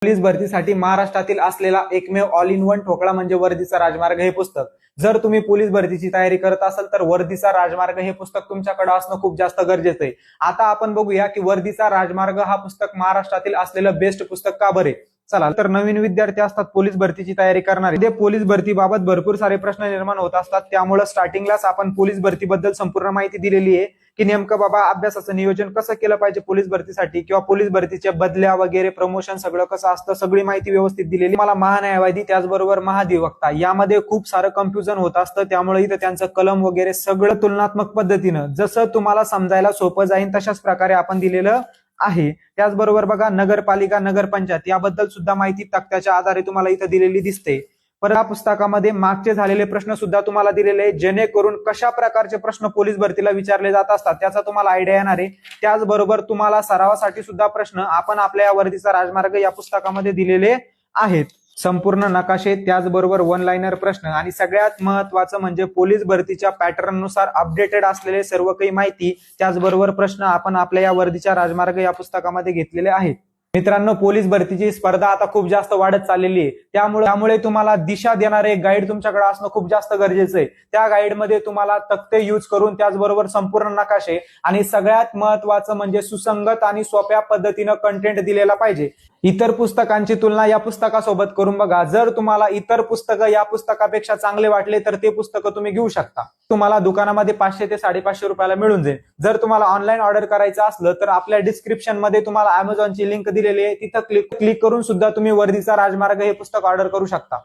Police भरतीसाठी महाराष्ट्रातील असलेला एकमेव ऑल इन वन ठोकळा म्हणजे वर्दीचा राजमार्ग हे पुस्तक. जर तुम्ही पोलीस भरतीची तयारी करत असाल तर वर्दीचा राजमार्ग हे पुस्तक तुमच्याकडे असणं खूप जास्त गरजेचं आहे. आता आपण बघूया की वर्दीचा राजमार्ग हा पुस्तक महाराष्ट्रातील असलेलं बेस्ट पुस्तक का बरे. चला तर नवीन विद्यार्थी असतात पोलीस भरतीची तयारी करणारे, ते पोलीस भरतीबाबत भरपूर सारे प्रश्न निर्माण होत असतात. त्यामुळे स्टार्टिंगलाच आपण पोलीस भरतीबद्दल संपूर्ण माहिती दिलेली आहे की नेमकं बाबा अभ्यासाचं नियोजन कसं केलं पाहिजे पोलीस भरतीसाठी, किंवा पोलीस भरतीच्या बदल्या वगैरे प्रमोशन सगळं कसं असतं, सगळी माहिती व्यवस्थित दिलेली. मला महान्यायवादी त्याचबरोबर महाधिवक्ता यामध्ये खूप सारं कन्फ्युजन होत असतं. त्यामुळे इथं त्यांचं कलम वगैरे सगळं तुलनात्मक पद्धतीनं जसं तुम्हाला समजायला सोपं जाईल तशाच प्रकारे आपण दिलेलं आहे. त्याचबरोबर बघा नगरपालिका नगरपंचायत याबद्दल सुद्धा माहिती तक्त्याच्या आधारे तुम्हाला इथं दिलेली दिसते. परत या पुस्तकामध्ये मागचे झालेले प्रश्न सुद्धा तुम्हाला दिलेले आहे, जेणेकरून कशा प्रकारचे प्रश्न पोलीस भरतीला विचारले जात असतात त्याचा तुम्हाला आयडिया येणार आहे. त्याचबरोबर तुम्हाला सरावासाठी सुद्धा प्रश्न आपण आपल्या या वर्दीचा राजमार्ग या पुस्तकामध्ये दिलेले आहेत. संपूर्ण नकाशे, त्याचबरोबर वन लाईनर प्रश्न आणि सगळ्यात महत्वाचं म्हणजे पोलीस भरतीच्या पॅटर्न नुसार अपडेटेड असलेले सर्व काही माहिती, त्याचबरोबर प्रश्न आपण आपल्या या वर्दीच्या राजमार्ग या पुस्तकामध्ये घेतलेले आहेत. मित्रांनो, पोलीस भरतीची स्पर्धा आता खूप जास्त वाढत चाललेली आहे. त्यामुळे तुम्हाला दिशा देणारे गाईड तुमच्याकडे असणं खूप जास्त गरजेचं आहे. त्या गाईडमध्ये तुम्हाला तक्ते यूज करून त्याचबरोबर संपूर्ण नकाशे आणि सगळ्यात महत्वाचं म्हणजे सुसंगत आणि सोप्या पद्धतीनं कंटेंट दिलेला पाहिजे. इतर पुस्तकांची तुलना या पुस्तकासोबत करून बघा. जर तुम्हाला इतर पुस्तकं या पुस्तकापेक्षा चांगले वाटले तर ते पुस्तकं तुम्ही घेऊ शकता. तुम्हाला दुकानामध्ये 500 ते 550 रुपयाला मिळून जाईल. जर तुम्हाला ऑनलाईन ऑर्डर करायचं असलं तर आपल्या डिस्क्रिप्शन मध्ये तुम्हाला अमेझॉनची लिंक दिलेली आहे, तिथं क्लिक करून सुद्धा तुम्ही वर्दीचा राजमार्ग हे पुस्तक ऑर्डर करू शकता.